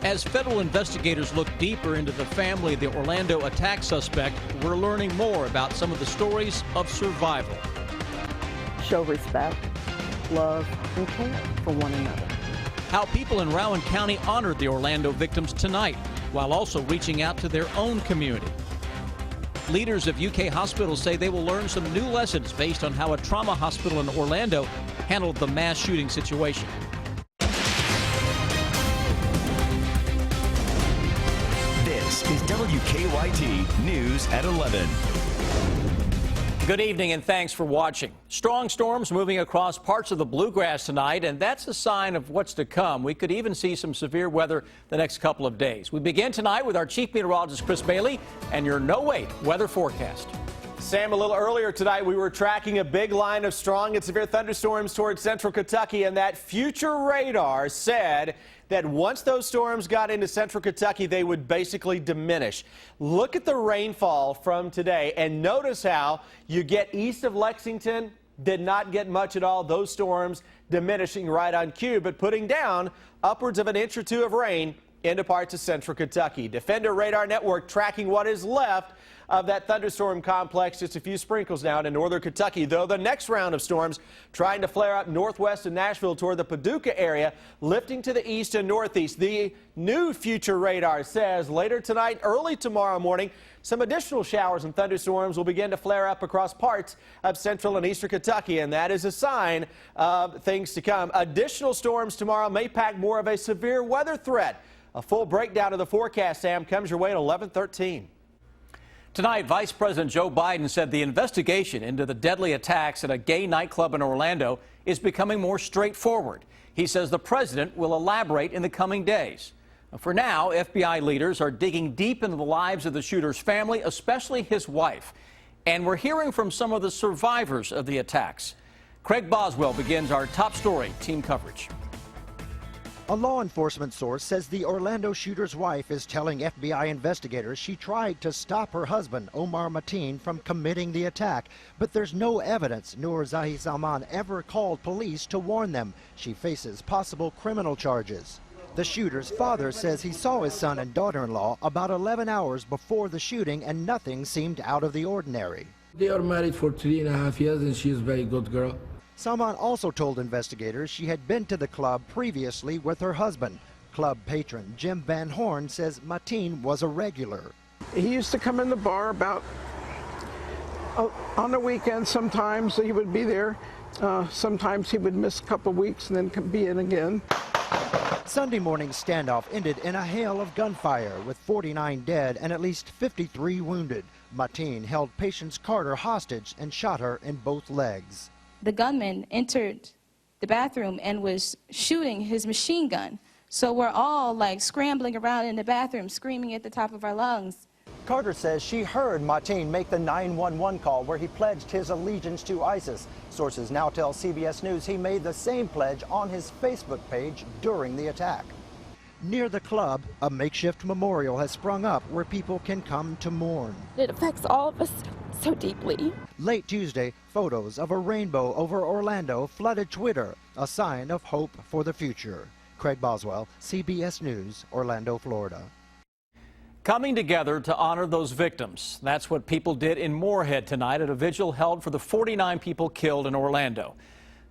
As federal investigators look deeper into the family of the Orlando attack suspect, we're learning more about some of the stories of survival. Show respect, love, and care for one another. How people in Rowan County honored the Orlando victims tonight, while also reaching out to their own community. Leaders of UK hospitals say they will learn some new lessons based on how a trauma hospital in Orlando handled the mass shooting situation. This is WKYT News at 11. Good evening and thanks for watching. Strong storms moving across parts of the bluegrass tonight, and that's a sign of what's to come. We could even see some severe weather the next couple of days. We begin tonight with our chief meteorologist, Chris Bailey, and your no-wait weather forecast. Sam, a little earlier tonight, we were tracking a big line of strong and severe thunderstorms towards central Kentucky, and that future radar said that once those storms got into central Kentucky, they would basically diminish. Look at the rainfall from today, and notice how you get east of Lexington, did not get much at all. Those storms diminishing right on cue, but putting down upwards of an inch or two of rain into parts of central Kentucky. Defender Radar Network tracking what is left of that thunderstorm complex. Just a few sprinkles down in northern Kentucky, though the next round of storms trying to flare up northwest of Nashville toward the Paducah area, lifting to the east and northeast. The new future radar says later tonight, early tomorrow morning, some additional showers and thunderstorms will begin to flare up across parts of central and eastern Kentucky, and that is a sign of things to come. Additional storms tomorrow may pack more of a severe weather threat. A full breakdown of the forecast, Sam, comes your way at 11:13. Tonight, Vice President Joe Biden said the investigation into the deadly attacks at a gay nightclub in Orlando is becoming more straightforward. He says the president will elaborate in the coming days. For now, FBI leaders are digging deep into the lives of the shooter's family, especially his wife. And we're hearing from some of the survivors of the attacks. Craig Boswell begins our top story team coverage. A law enforcement source says the Orlando shooter's wife is telling FBI investigators she tried to stop her husband, Omar Mateen, from committing the attack. But there's no evidence Noor Zahi Salman ever called police to warn them. She faces possible criminal charges. The shooter's father says he saw his son and daughter-in-law about 11 hours before the shooting, and nothing seemed out of the ordinary. They are married for 3.5 years, and she is a very good girl. Salman also told investigators she had been to the club previously with her husband. Club patron Jim Van Horn says Mateen was a regular. He used to come in the bar about on the weekend. Sometimes he would be there. Sometimes he would miss a couple of weeks and then be in again. Sunday morning's standoff ended in a hail of gunfire with 49 dead and at least 53 wounded. Mateen held Patience Carter hostage and shot her in both legs. The gunman entered the bathroom and was shooting his machine gun. So we're all like scrambling around in the bathroom, screaming at the top of our lungs. Carter says she heard Mateen make the 911 call where he pledged his allegiance to ISIS. Sources now tell CBS News he made the same pledge on his Facebook page during the attack. Near the club, a makeshift memorial has sprung up where people can come to mourn. It affects all of us so deeply. Late Tuesday, photos of a rainbow over Orlando flooded Twitter, a sign of hope for the future. Craig Boswell, CBS News, Orlando, Florida. Coming together to honor those victims. That's what people did in Moorhead tonight at a vigil held for the 49 people killed in Orlando.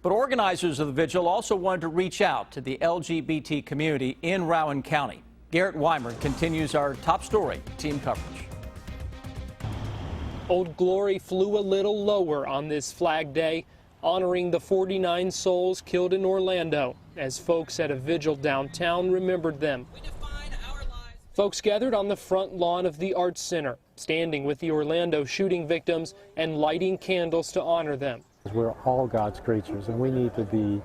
But organizers of the vigil also wanted to reach out to the LGBT community in Rowan County. Garrett Weimer continues our top story team coverage. Old Glory flew a little lower on this Flag Day, honoring the 49 souls killed in Orlando, as folks at a vigil downtown remembered them. Folks gathered on the front lawn of the Arts Center, standing with the Orlando shooting victims and lighting candles to honor them. We're all God's creatures, and we need to be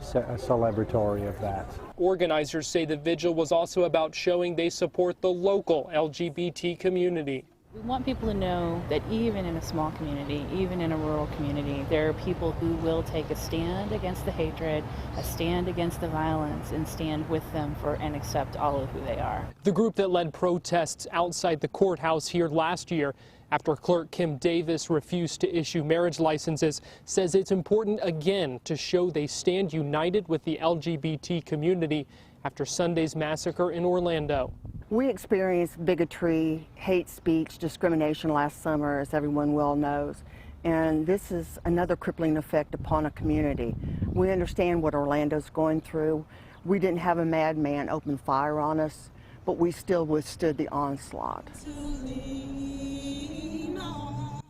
celebratory of that. Organizers say the vigil was also about showing they support the local LGBT community. We want people to know that even in a small community, even in a rural community, there are people who will take a stand against the hatred, a stand against the violence, and stand with them and accept all of who they are. The group that led protests outside the courthouse here last year after clerk Kim Davis refused to issue marriage licenses says it's important again to show they stand united with the LGBT community after Sunday's massacre in Orlando. We experienced bigotry, hate speech, discrimination last summer, as everyone well knows. And this is another crippling effect upon a community. We understand what Orlando's going through. We didn't have a madman open fire on us, but we still withstood the onslaught.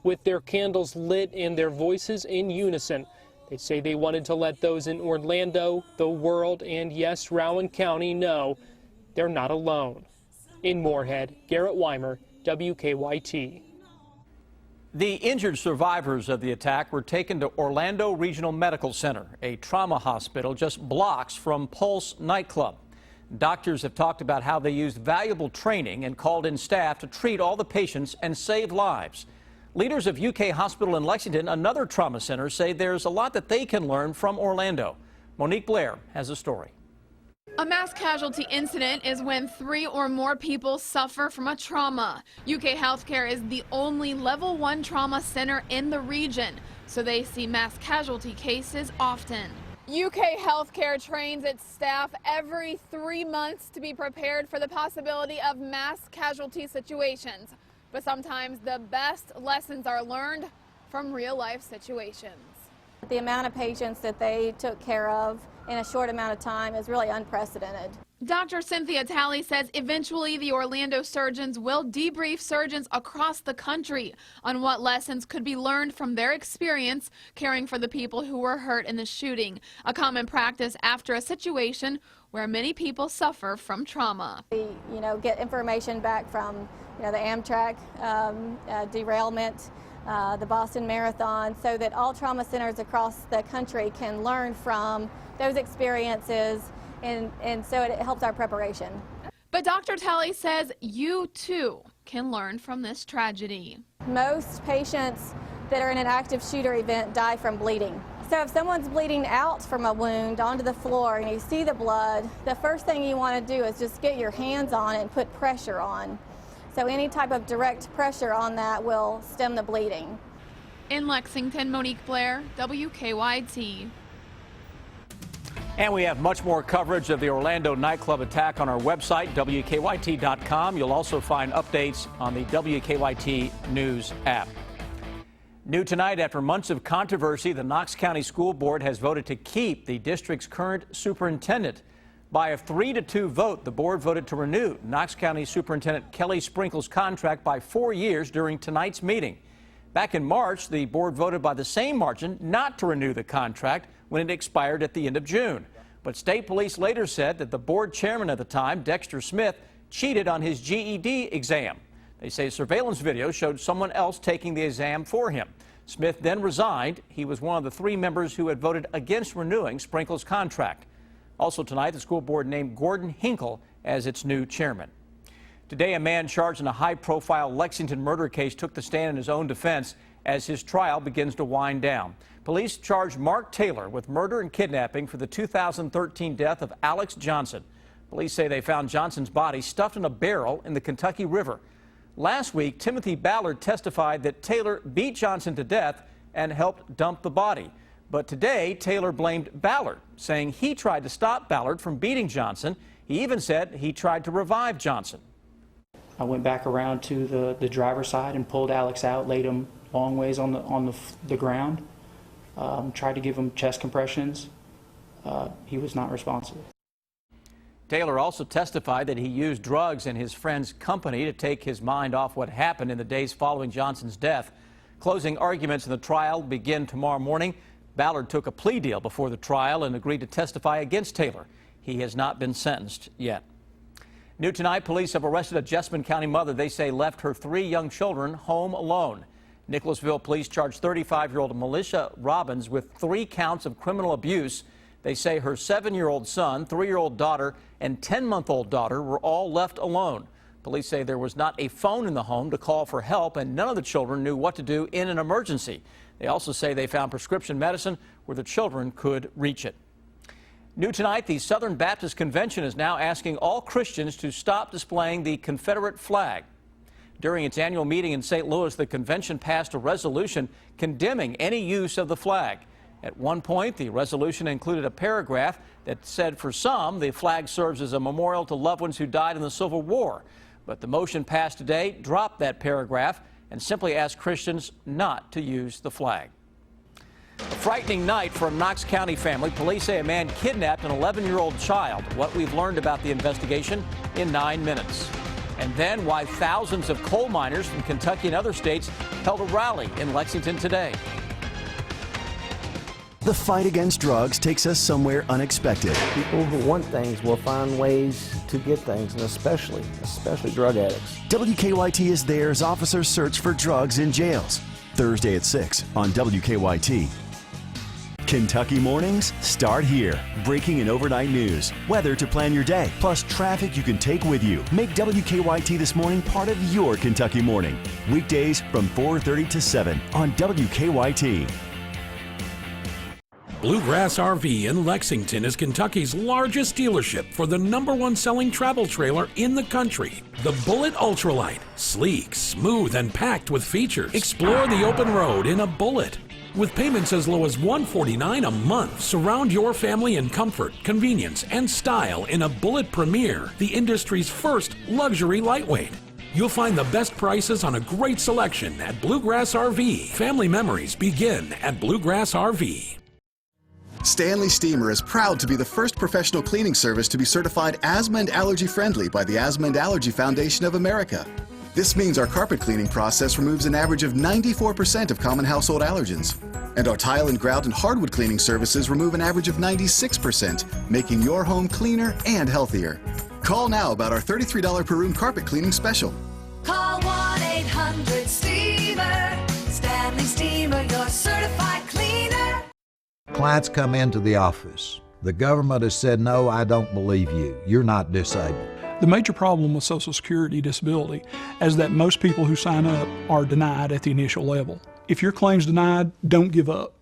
With their candles lit and their voices in unison, they say they wanted to let those in Orlando, the world, and yes, Rowan County know they're not alone. In Moorhead, Garrett Weimer, WKYT. The injured survivors of the attack were taken to Orlando Regional Medical Center, a trauma hospital just blocks from Pulse nightclub. Doctors have talked about how they used valuable training and called in staff to treat all the patients and save lives. Leaders of UK Hospital in Lexington, another trauma center, say there's a lot that they can learn from Orlando. Monique Blair has a story. A mass casualty incident is when 3 or more people suffer from a trauma. UK Healthcare is the only level 1 trauma center in the region, so they see mass casualty cases often. UK Healthcare trains its staff every 3 months to be prepared for the possibility of mass casualty situations. But sometimes the best lessons are learned from real-life situations. The amount of patients that they took care of in a short amount of time is really unprecedented. Dr. Cynthia Talley says eventually the Orlando surgeons will debrief surgeons across the country on what lessons could be learned from their experience caring for the people who were hurt in the shooting, a common practice after a situation where many people suffer from trauma. We, get information back from, the Amtrak derailment, the Boston Marathon, so that all trauma centers across the country can learn from those experiences, and so it helps our preparation. But Dr. Talley says you too can learn from this tragedy. Most patients that are in an active shooter event die from bleeding. So if someone's bleeding out from a wound onto the floor and you see the blood, the first thing you want to do is just get your hands on it and put pressure on. So any type of direct pressure on that will stem the bleeding. In Lexington, Monique Blair, WKYT. And we have much more coverage of the Orlando nightclub attack on our website, WKYT.com. You'll also find updates on the WKYT News app. New tonight, after months of controversy, the Knox County School Board has voted to keep the district's current superintendent. By a 3-2 vote, the board voted to renew Knox County Superintendent Kelly Sprinkle's contract by 4 years during tonight's meeting. Back in March, the board voted by the same margin not to renew the contract when it expired at the end of June. But state police later said that the board chairman at the time, Dexter Smith, cheated on his GED exam. They say surveillance video showed someone else taking the exam for him. Smith then resigned. He was one of the 3 members who had voted against renewing Sprinkle's contract. Also tonight, the school board named Gordon Hinkle as its new chairman. Today, a man charged in a high-profile Lexington murder case took the stand in his own defense as his trial begins to wind down. Police charged Mark Taylor with murder and kidnapping for the 2013 death of Alex Johnson. Police say they found Johnson's body stuffed in a barrel in the Kentucky River. Last week, Timothy Ballard testified that Taylor beat Johnson to death and helped dump the body. But today, Taylor blamed Ballard, saying he tried to stop Ballard from beating Johnson. He even said he tried to revive Johnson. I went back around to the driver's side and pulled Alex out, laid him long ways on the ground, tried to give him chest compressions. He was not responsive. Taylor also testified that he used drugs in his friend's company to take his mind off what happened in the days following Johnson's death. Closing arguments in the trial begin tomorrow morning. Ballard took a plea deal before the trial and agreed to testify against Taylor. He has not been sentenced yet. New tonight, police have arrested a Jessamine County mother they say left her 3 young children home alone. Nicholasville police charged 35-year-old Melissa Robbins with 3 counts of criminal abuse. They say her 7-year-old son, 3-year-old daughter, and 10-month-old daughter were all left alone. Police say there was not a phone in the home to call for help, and none of the children knew what to do in an emergency. They also say they found prescription medicine where the children could reach it. New tonight, the Southern Baptist Convention is now asking all Christians to stop displaying the Confederate flag. During its annual meeting in St. Louis, the convention passed a resolution condemning any use of the flag. At one point, the resolution included a paragraph that said for some, the flag serves as a memorial to loved ones who died in the Civil War. But the motion passed today dropped that paragraph and simply asked Christians not to use the flag. A frightening night for a Knox County family. Police say a man kidnapped an 11-year-old child. What we've learned about the investigation in 9 minutes. And then why thousands of coal miners from Kentucky and other states held a rally in Lexington today. The fight against drugs takes us somewhere unexpected. People who want things will find ways to get things, and especially drug addicts. WKYT is there as officers search for drugs in jails. Thursday at 6 on WKYT. Kentucky mornings start here. Breaking and overnight news, weather to plan your day, plus traffic you can take with you. Make WKYT This Morning part of your Kentucky morning. Weekdays from 4:30 to 7 on WKYT. Bluegrass RV in Lexington is Kentucky's largest dealership for the #1 selling travel trailer in the country. The Bullet Ultralight. Sleek, smooth, and packed with features. Explore the open road in a Bullet. With payments as low as $149 a month, surround your family in comfort, convenience, and style in a Bullet Premier, the industry's first luxury lightweight. You'll find the best prices on a great selection at Bluegrass RV. Family memories begin at Bluegrass RV. Stanley Steamer is proud to be the first professional cleaning service to be certified asthma and allergy friendly by the Asthma and Allergy Foundation of America. This means our carpet cleaning process removes an average of 94% of common household allergens. And our tile and grout and hardwood cleaning services remove an average of 96%, making your home cleaner and healthier. Call now about our $33 per room carpet cleaning special. Call 1-800-STEAMER. Stanley Steamer, your certified cleaner. Clients come into the office. The government has said, no, I don't believe you. You're not disabled. The major problem with Social Security disability is that most people who sign up are denied at the initial level. If your claim's denied, don't give up.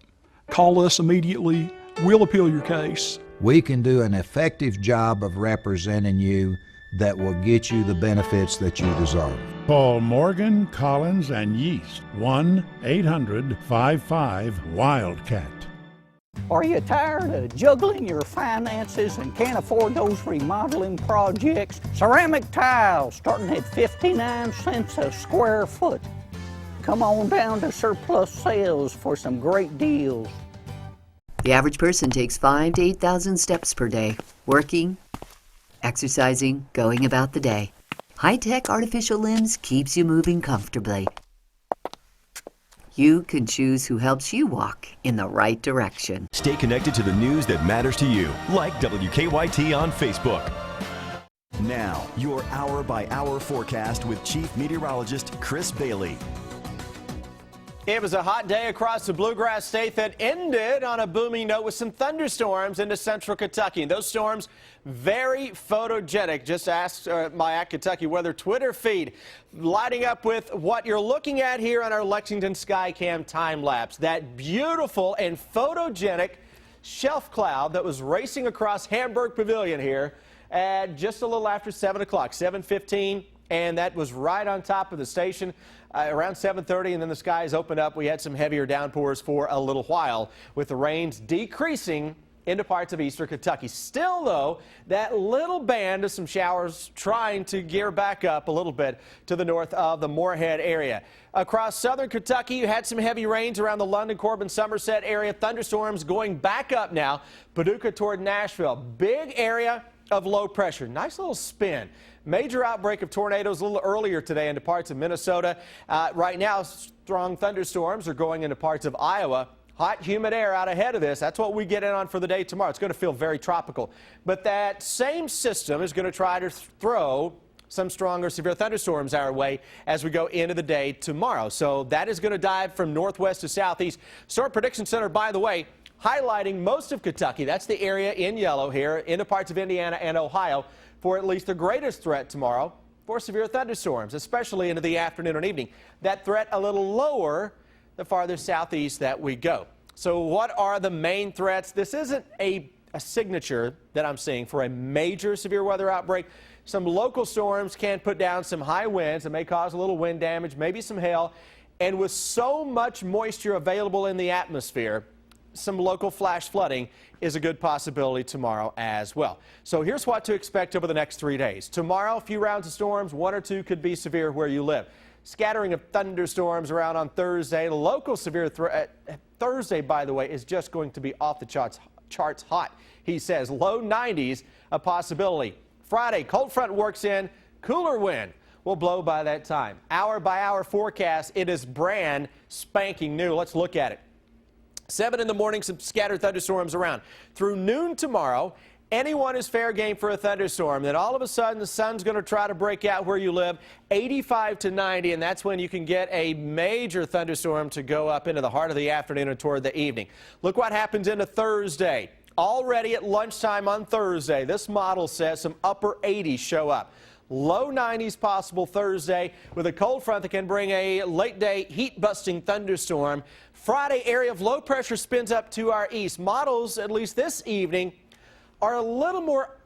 Call us immediately. We'll appeal your case. We can do an effective job of representing you that will get you the benefits that you deserve. Call Morgan, Collins, and Yeast, 1-800-55-WILDCAT. Are you tired of juggling your finances and can't afford those remodeling projects? Ceramic tiles starting at 59 cents a square foot. Come on down to Surplus Sales for some great deals. The average person takes 5,000 to 8,000 steps per day, working, exercising, going about the day. High-tech artificial limbs keeps you moving comfortably. You can choose who helps you walk in the right direction. Stay connected to the news that matters to you, like WKYT on Facebook. Now, your hour-by-hour forecast with Chief Meteorologist Chris Bailey. It was a hot day across the Bluegrass State that ended on a booming note with some thunderstorms into central Kentucky. And those storms, very photogenic. Just ask my Kentucky Weather Twitter feed, lighting up with what you're looking at here on our Lexington Skycam time lapse. That beautiful and photogenic shelf cloud that was racing across Hamburg Pavilion here at just a little after 7 o'clock, 7:15. And that was right on top of the station around 7:30, and then the skies opened up. We had some heavier downpours for a little while, with the rains decreasing into parts of eastern Kentucky. Still, though, that little band of some showers trying to gear back up a little bit to the north of the Moorhead area. Across southern Kentucky, you had some heavy rains around the London, Corbin, Somerset area. Thunderstorms going back up now, Paducah toward Nashville. Big area of low pressure. Nice little spin. Major outbreak of tornadoes a little earlier today into parts of Minnesota. Right now, strong thunderstorms are going into parts of Iowa. Hot, humid air out ahead of this. That's what we get in on for the day tomorrow. It's going to feel very tropical. But that same system is going to try to throw some stronger severe thunderstorms our way as we go into the day tomorrow. So that is going to dive from northwest to southeast. Storm Prediction Center, by the way, highlighting most of Kentucky. That's the area in yellow here into parts of Indiana and Ohio for at least the greatest threat tomorrow. for severe thunderstorms, especially into the afternoon and evening. That threat a little lower the farther southeast that we go. So what are the main threats? This isn't a signature that I'm seeing for a major severe weather outbreak. Some local storms can put down some high winds that may cause a little wind damage, maybe some hail. And with so much moisture available in the atmosphere, some local flash flooding is a good possibility tomorrow as well. So here's what to expect over the next 3 days. Tomorrow, a few rounds of storms, 1 or 2 could be severe where you live. Scattering of thunderstorms around on Thursday. Local severe threat. Thursday, by the way, is just going to be off the charts hot. He says low 90s, a possibility. Friday, cold front works in, cooler wind will blow by that time. Hour by hour forecast, it is brand spanking new. Let's look at it. 7 in the morning, some scattered thunderstorms around. Through noon tomorrow, anyone is fair game for a thunderstorm. Then all of a sudden, the sun's going to try to break out where you live, 85 to 90, and that's when you can get a major thunderstorm to go up into the heart of the afternoon and toward the evening. Look what happens into Thursday. Already at lunchtime on Thursday, this model says some upper 80s show up. Low 90s possible Thursday with a cold front that can bring a late day heat busting thunderstorm. Friday, area of low pressure spins up to our east. Models, at least this evening, are a little more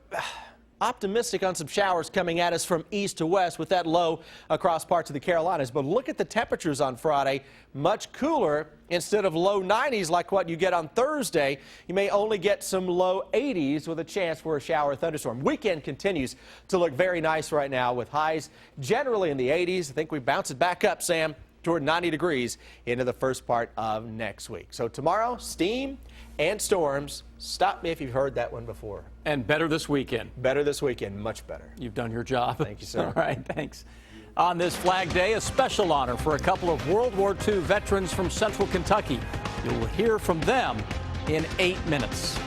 optimistic on some showers coming at us from east to west with that low across parts of the Carolinas. But look at the temperatures on Friday, much cooler. Instead of low 90s like what you get on Thursday, you may only get some low 80s with a chance for a shower thunderstorm. Weekend continues to look very nice right now with highs generally in the 80s. I think we bounce it back up, Sam, toward 90 degrees into the first part of next week. So tomorrow, steam and storms. Stop me if you've heard that one before. And better this weekend. Better this weekend, much better. You've done your job. Thank you, sir. All right, thanks. On this Flag Day, a special honor for a couple of World War II veterans from Central Kentucky. You'll hear from them in 8 minutes.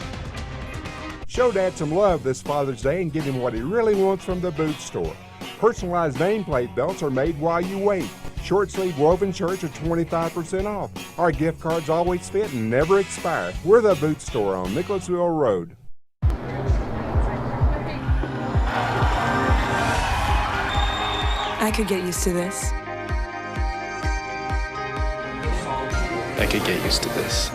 Show Dad some love this Father's Day and give him what he really wants from the boot store. Personalized nameplate belts are made while you wait. Short sleeve woven shirts are 25% off. Our gift cards always fit and never expire. We're the boot store on Nicholasville Road. I could get used to this. I could get used to this.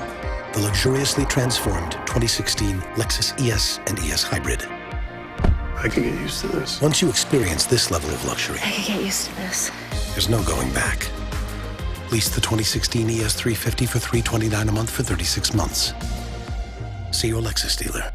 The luxuriously transformed 2016 Lexus ES and ES Hybrid. I could get used to this. Once you experience this level of luxury, I could get used to this. there's no going back. Lease the 2016 ES 350 for $329 a month for 36 months. See your Lexus dealer.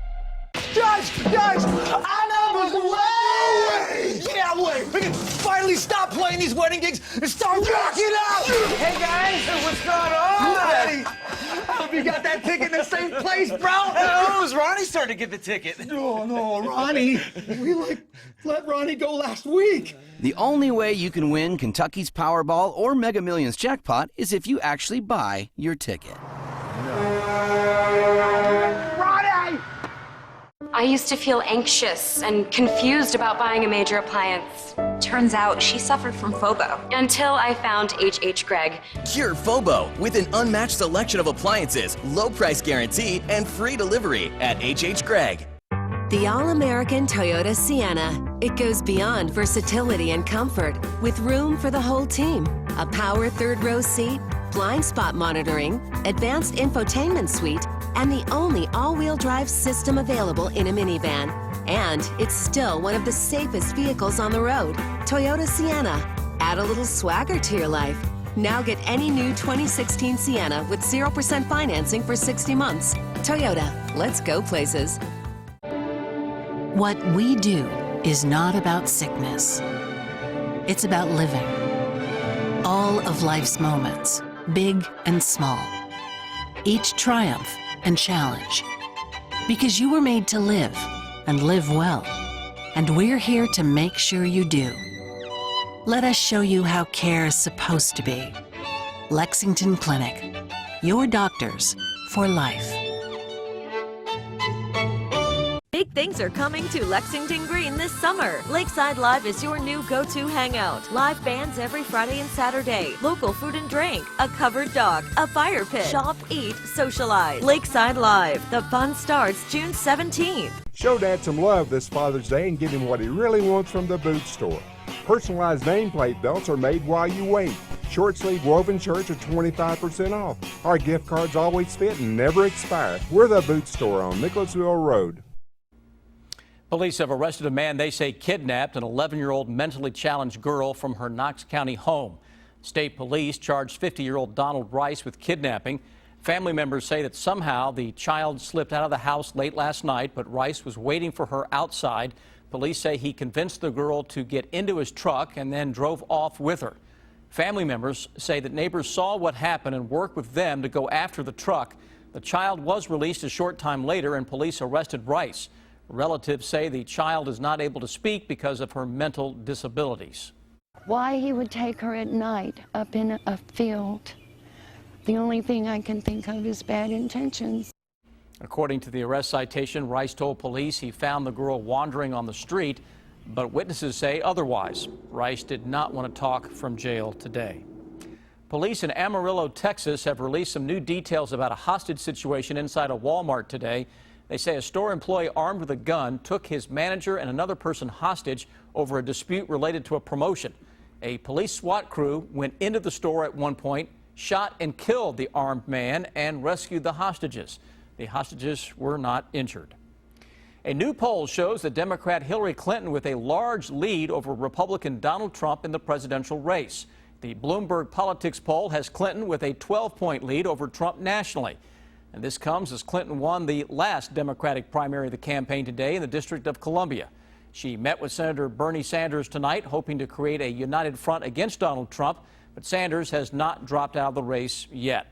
Judge! I know there's a way! Yeah, way! We can finally stop playing these wedding gigs and start rocking out! Hey guys, what's going on? Hey, I hope you got that ticket in the same place, bro! Oh, it was Ronnie starting to get the ticket. No, Ronnie. We let Ronnie go last week. The only way you can win Kentucky's Powerball or Mega Millions jackpot is if you actually buy your ticket. Ronnie! I used to feel anxious and confused about buying a major appliance. Turns out she suffered from FOBO. Until I found H.H. Gregg. Cure FOBO with an unmatched selection of appliances, low price guarantee, and free delivery at H.H. Gregg. The all-American Toyota Sienna. It goes beyond versatility and comfort with room for the whole team. A power third-row seat, blind spot monitoring, advanced infotainment suite, and the only all-wheel drive system available in a minivan. And it's still one of the safest vehicles on the road. Toyota Sienna. Add a little swagger to your life. Now get any new 2016 Sienna with 0% financing for 60 months. Toyota, let's go places. What we do is not about sickness. It's about living. All of life's moments, big and small. Each triumph and challenge. Because you were made to live and live well. And we're here to make sure you do. Let us show you how care is supposed to be. Lexington Clinic. Your doctors for life. Big things are coming to Lexington Green this summer. Lakeside Live is your new go-to hangout. Live bands every Friday and Saturday. Local food and drink. A covered dock. A fire pit. Shop, eat, socialize. Lakeside Live. The fun starts June 17th. Show Dad some love this Father's Day and give him what he really wants from the boot store. Personalized nameplate belts are made while you wait. Short sleeve woven shirts are 25% off. Our gift cards always fit and never expire. We're the boot store on Nicholasville Road. Police have arrested a man they say kidnapped an 11-year-old mentally challenged girl from her Knox County home. State police charged 50-year-old Donald Rice with kidnapping. Family members say that somehow the child slipped out of the house late last night, but Rice was waiting for her outside. Police say he convinced the girl to get into his truck and then drove off with her. Family members say that neighbors saw what happened and worked with them to go after the truck. The child was released a short time later and police arrested Rice. Relatives say the child is not able to speak because of her mental disabilities. Why he would take her at night up in a field, the only thing I can think of is bad intentions. According to the arrest citation, Rice told police he found the girl wandering on the street, but witnesses say otherwise. Rice did not want to talk from jail today. Police in Amarillo, Texas have released some new details about a hostage situation inside a Walmart today. They say a store employee armed with a gun took his manager and another person hostage over a dispute related to a promotion. A police SWAT crew went into the store at one point, shot and killed the armed man, and rescued the hostages. The hostages were not injured. A new poll shows that Democrat Hillary Clinton with a large lead over Republican Donald Trump in the presidential race. The Bloomberg Politics poll has Clinton with a 12-point lead over Trump nationally. And this comes as Clinton won the last Democratic primary of the campaign today in the District of Columbia. She met with Senator Bernie Sanders tonight, hoping to create a united front against Donald Trump, but Sanders has not dropped out of the race yet.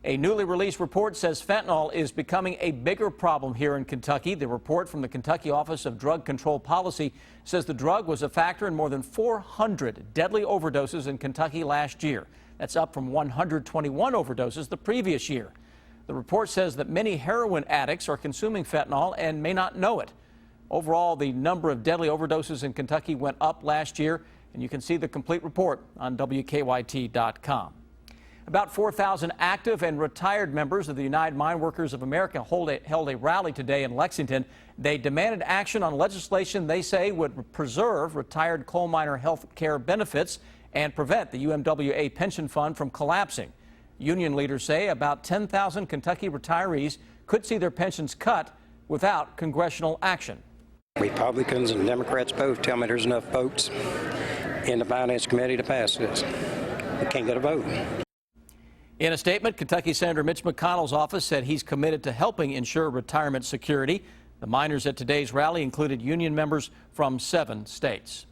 A newly released report says fentanyl is becoming a bigger problem here in Kentucky. The report from the Kentucky Office of Drug Control Policy says the drug was a factor in more than 400 deadly overdoses in Kentucky last year. That's up from 121 overdoses the previous year. The report says that many heroin addicts are consuming fentanyl and may not know it. Overall, the number of deadly overdoses in Kentucky went up last year, and you can see the complete report on WKYT.com. About 4,000 active and retired members of the United Mine Workers of America held a rally today in Lexington. They demanded action on legislation they say would preserve retired coal miner health care benefits and prevent the UMWA pension fund from collapsing. Union leaders say about 10,000 Kentucky retirees could see their pensions cut without congressional action. Republicans and Democrats both tell me there's enough votes in the Finance Committee to pass this. We can't get a vote. In a statement, Kentucky Senator Mitch McConnell's office said he's committed to helping ensure retirement security. The miners at today's rally included union members from 7 states.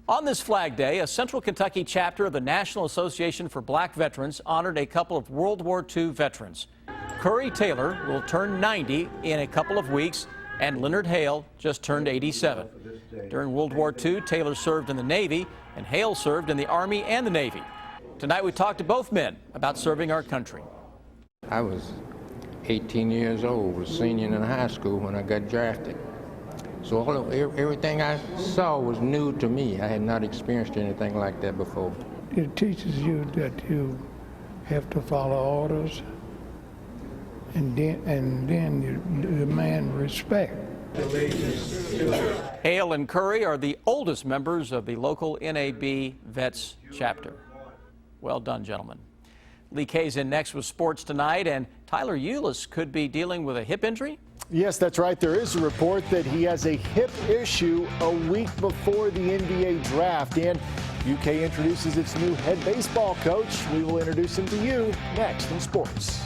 On this Flag Day, a Central Kentucky chapter of the National Association for Black Veterans honored a couple of World War II veterans. Curry Taylor will turn 90 in a couple of weeks, and Leonard Hale just turned 87. During World War II, Taylor served in the Navy, and Hale served in the Army and the Navy. Tonight, we talked to both men about serving our country. I was 18 years old, was senior in high school when I got drafted. So everything I saw was new to me. I had not experienced anything like that before. It teaches you that you have to follow orders and then you demand respect. Hale and Curry are the oldest members of the local NAB Vets chapter. Well done, gentlemen. Lee Kay's in next with sports tonight, and Tyler Eulis could be dealing with a hip injury. Yes, that's right. There is a report that he has a hip issue a week before the NBA draft. And UK introduces its new head baseball coach. We will introduce him to you next in sports.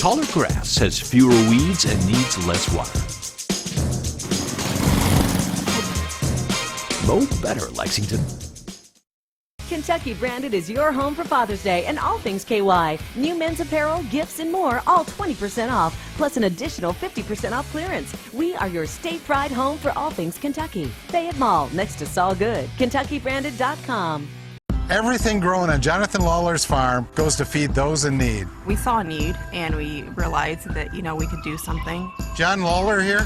Taller grass has fewer weeds and needs less water. Mow better, Lexington. Kentucky Branded is your home for Father's Day and all things KY. New men's apparel, gifts, and more, all 20% off, plus an additional 50% off clearance. We are your state pride home for all things Kentucky. Fayette Mall, next to Saul Good. KentuckyBranded.com. Everything grown on Jonathan Lawler's farm goes to feed those in need. We saw a need and we realized that, we could do something. John Lawler here,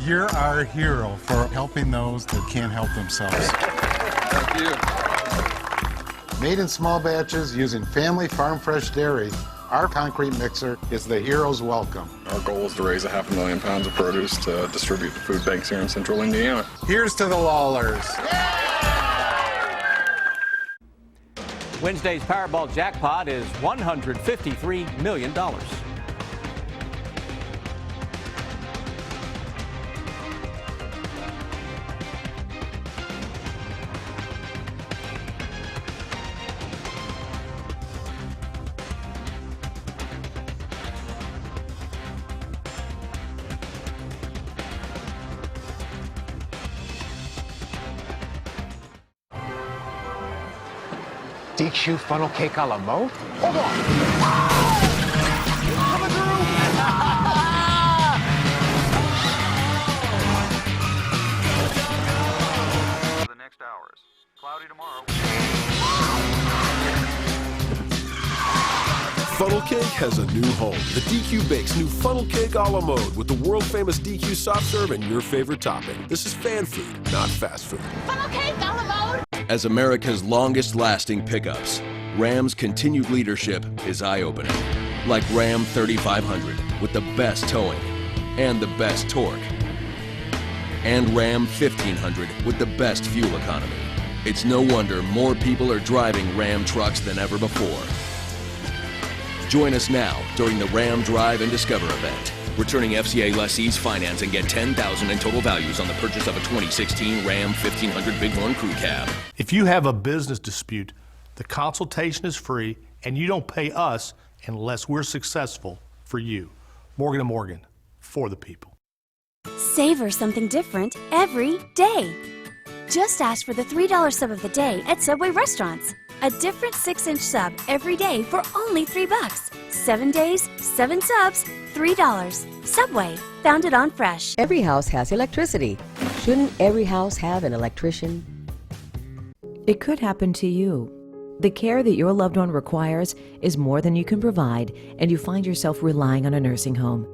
you're our hero for helping those that can't help themselves. Thank you. Made in small batches using family farm fresh dairy, our concrete mixer is the hero's welcome. Our goal is to raise 500,000 pounds of produce to distribute to food banks here in central Indiana. Here's to the Lawlers. Wednesday's Powerball jackpot is $153 million. DQ funnel cake a la mode? Hold on. Coming through. The next hours. Cloudy tomorrow. Funnel cake has a new home. The DQ Bakes new funnel cake a la mode with the world-famous DQ soft serve and your favorite topping. This is fan food, not fast food. Funnel cake a la mode. As America's longest-lasting pickups, Ram's continued leadership is eye-opening. Like Ram 3500 with the best towing and the best torque. And Ram 1500 with the best fuel economy. It's no wonder more people are driving Ram trucks than ever before. Join us now during the Ram Drive and Discover event. Returning FCA lessees finance and get $10,000 in total values on the purchase of a 2016 Ram 1500 Bighorn Crew Cab. If you have a business dispute, the consultation is free and you don't pay us unless we're successful for you. Morgan & Morgan, for the people. Savor something different every day. Just ask for the $3 sub of the day at Subway restaurants. A different 6-inch sub every day for only $3. 7 days, 7 subs, $3. Subway, founded on fresh. Every house has electricity. Shouldn't every house have an electrician? It could happen to you. The care that your loved one requires is more than you can provide, and you find yourself relying on a nursing home.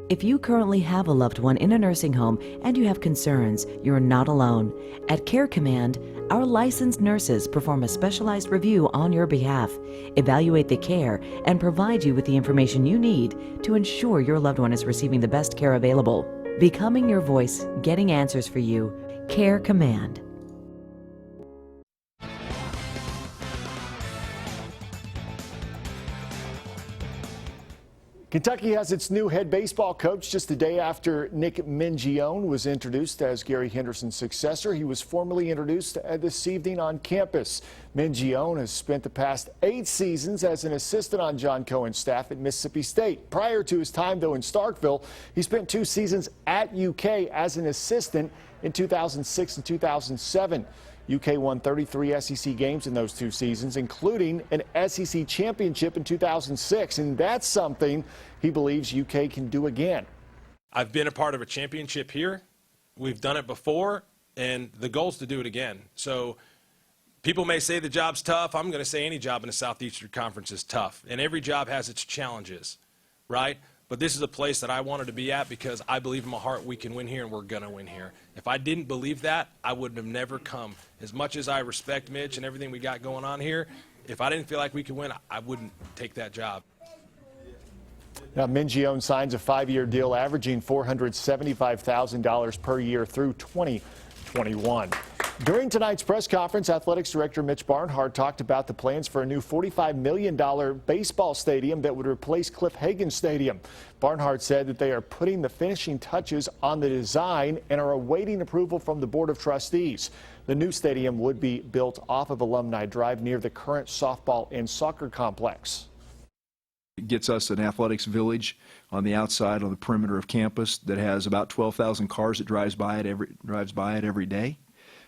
If you currently have a loved one in a nursing home and you have concerns, you're not alone. At Care Command, our licensed nurses perform a specialized review on your behalf, evaluate the care, and provide you with the information you need to ensure your loved one is receiving the best care available. Becoming your voice, getting answers for you. Care Command. Kentucky has its new head baseball coach just a day after Nick Mingione was introduced as Gary Henderson's successor. He was formally introduced this evening on campus. Mingione has spent the past 8 seasons as an assistant on John Cohen's staff at Mississippi State. Prior to his time, though, in Starkville, he spent 2 seasons at UK as an assistant in 2006 and 2007. UK won 33 SEC games in those 2 seasons, including an SEC championship in 2006, and that's something he believes UK can do again. I've been a part of a championship here. We've done it before, and the goal is to do it again. So people may say the job's tough. I'm going to say any job in the Southeastern Conference is tough, and every job has its challenges, right? But this is a place that I wanted to be at because I believe in my heart we can win here and we're going to win here. If I didn't believe that, I would have never come. As much as I respect Mitch and everything we got going on here, if I didn't feel like we could win, I wouldn't take that job. Now, Mingione signs a 5-year deal averaging $475,000 per year through 2021. During tonight's press conference, Athletics Director Mitch Barnhart talked about the plans for a new $45 million baseball stadium that would replace Cliff Hagan Stadium. Barnhart said that they are putting the finishing touches on the design and are awaiting approval from the Board of Trustees. The new stadium would be built off of Alumni Drive near the current softball and soccer complex. It gets us an athletics village on the outside, on the perimeter of campus, that has about 12,000 cars that drives by it every day.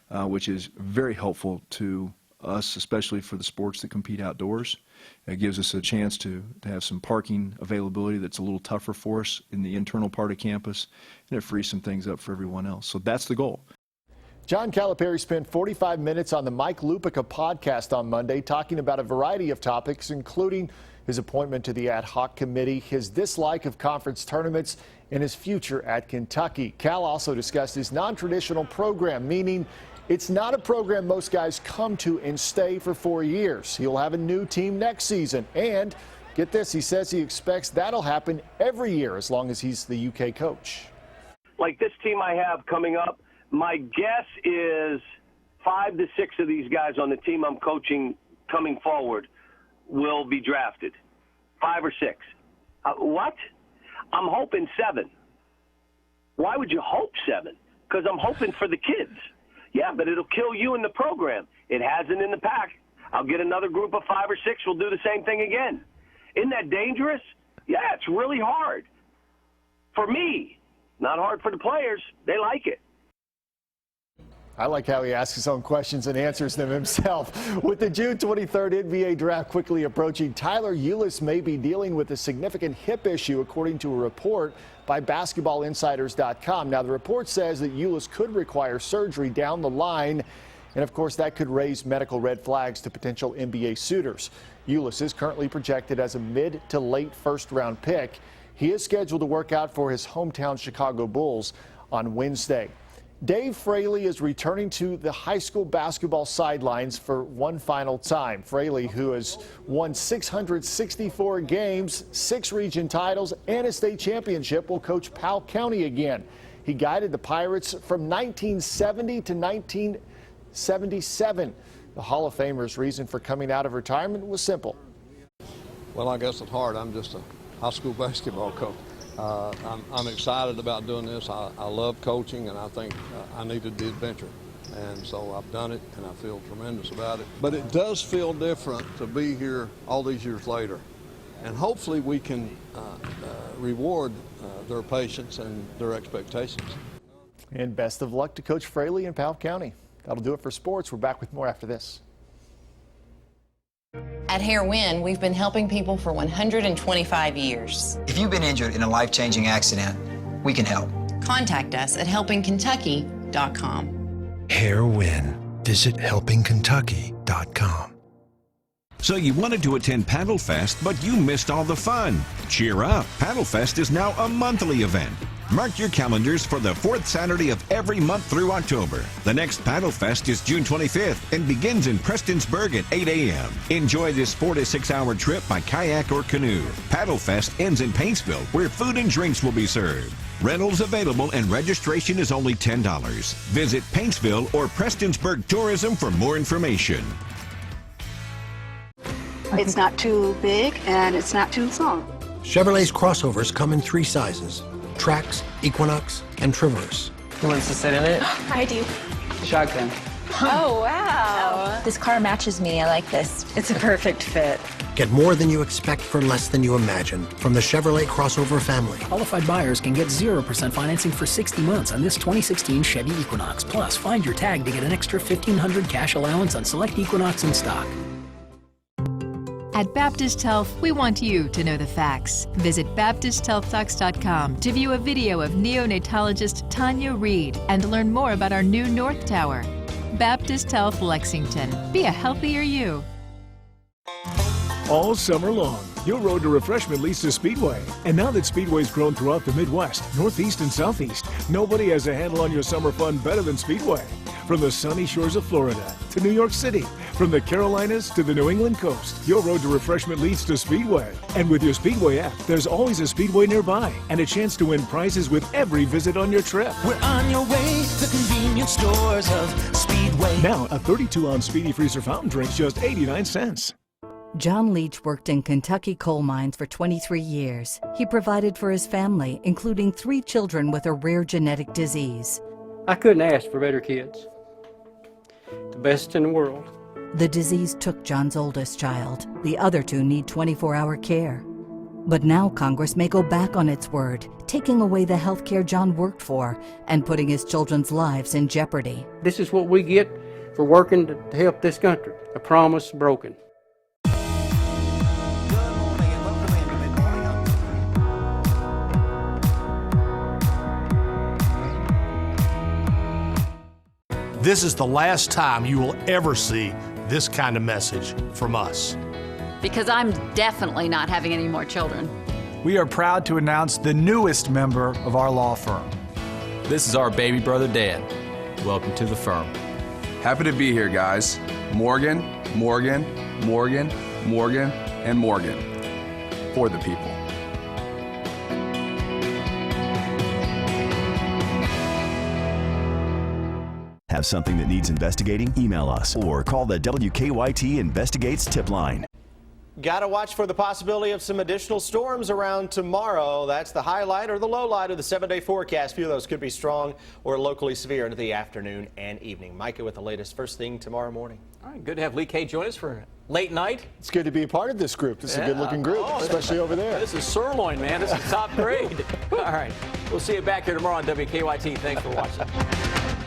Which is very helpful to us, especially for the sports that compete outdoors. It gives us a chance to have some parking availability that's a little tougher for us in the internal part of campus, and it frees some things up for everyone else. So that's the goal. John Calipari spent 45 minutes on the Mike Lupica podcast on Monday talking about a variety of topics, including his appointment to the ad hoc committee, his dislike of conference tournaments, and his future at Kentucky. Cal also discussed his non-traditional program, meaning It's not a program most guys come to and stay for 4 years. He'll have a new team next season. And get this, he says he expects that'll happen every year as long as he's the UK coach. Like this team I have coming up, my guess is 5 to 6 of these guys on the team I'm coaching coming forward will be drafted. 5 or 6. What? I'm hoping 7. Why would you hope 7? Because I'm hoping for the kids. Yeah, but it'll kill you in the program. It hasn't in the pack. I'll get another group of 5 or 6. We'll do the same thing again. Isn't that dangerous? Yeah, it's really hard. For me, not hard for the players. They like it. I like how he asks his own questions and answers them himself. With the June 23rd NBA draft quickly approaching, Tyler Ulis may be dealing with a significant hip issue, according to a report by BasketballInsiders.com. Now, the report says that Ulis could require surgery down the line, and of course, that could raise medical red flags to potential NBA suitors. Ulis is currently projected as a mid to late first-round pick. He is scheduled to work out for his hometown Chicago Bulls on Wednesday. Dave Fraley is returning to the high school basketball sidelines for one final time. Fraley, who has won 664 games, 6 region titles, and a state championship, will coach Powell County again. He guided the Pirates from 1970 to 1977. The Hall of Famer's reason for coming out of retirement was simple. Well, I guess at heart, I'm just a high school basketball coach. I'm excited about doing this. I love coaching, and I think I needed the adventure. And so I've done it, and I feel tremendous about it. But it does feel different to be here all these years later. And hopefully we can reward their patience and their expectations. And best of luck to Coach Fraley in Powell County. That'll do it for sports. We're back with more after this. At Hair Win, we've been helping people for 125 years. If you've been injured in a life-changing accident, we can help. Contact us at helpingkentucky.com. Hair Win. Visit helpingkentucky.com. So you wanted to attend Paddle Fest, but you missed all the fun. Cheer up. Paddle Fest is now a monthly event. Mark your calendars for the 4th Saturday of every month through October. The next Paddle Fest is June 25th and begins in Prestonsburg at 8 a.m. Enjoy this 4 to 6 hour trip by kayak or canoe. Paddle Fest ends in Paintsville, where food and drinks will be served. Rentals available and registration is only $10. Visit Paintsville or Prestonsburg Tourism for more information. It's not too big and it's not too small. Chevrolet's crossovers come in 3 sizes: Trax, Equinox, and Traverse. Who wants to sit in it? I do. Shotgun. Oh, wow. This car matches me. I like this. It's a perfect fit. Get more than you expect for less than you imagine from the Chevrolet crossover family. Qualified buyers can get 0% financing for 60 months on this 2016 Chevy Equinox. Plus, find your tag to get an extra $1,500 cash allowance on select Equinox in stock. At Baptist Health, we want you to know the facts. Visit BaptistHealthTalks.com to view a video of neonatologist Tanya Reed and learn more about our new North Tower. Baptist Health Lexington. Be a healthier you. All summer long, your road to refreshment leads to Speedway. And now that Speedway's grown throughout the Midwest, Northeast, and Southeast, nobody has a handle on your summer fun better than Speedway. From the sunny shores of Florida to New York City, from the Carolinas to the New England coast, your road to refreshment leads to Speedway. And with your Speedway app, there's always a Speedway nearby and a chance to win prizes with every visit on your trip. We're on your way to the convenience stores of Speedway. Now, a 32-ounce Speedy Freezer fountain drink's just 89 cents. John Leach worked in Kentucky coal mines for 23 years. He provided for his family, including 3 children with a rare genetic disease. I couldn't ask for better kids. The best in the world. The disease took John's oldest child. The other 2 need 24-hour care. But now Congress may go back on its word, taking away the health care John worked for and putting his children's lives in jeopardy. This is what we get for working to help this country. A promise broken. This is the last time you will ever see this kind of message from us. Because I'm definitely not having any more children. We are proud to announce the newest member of our law firm. This is our baby brother, Dan. Welcome to the firm. Happy to be here, guys. Morgan, Morgan, Morgan, Morgan, and Morgan. For the people. Have something that needs investigating? Email us or call the WKYT Investigates tip line. Got to watch for the possibility of some additional storms around tomorrow. That's the highlight or the low light of the 7-day forecast. A few of those could be strong or locally severe into the afternoon and evening. Micah with the latest first thing tomorrow morning. All right, good to have Lee K join us for late night. It's good to be a part of this group. This is a good-looking group, especially over there. This is sirloin, man. This is top grade. All right, we'll see you back here tomorrow on WKYT. Thanks for watching.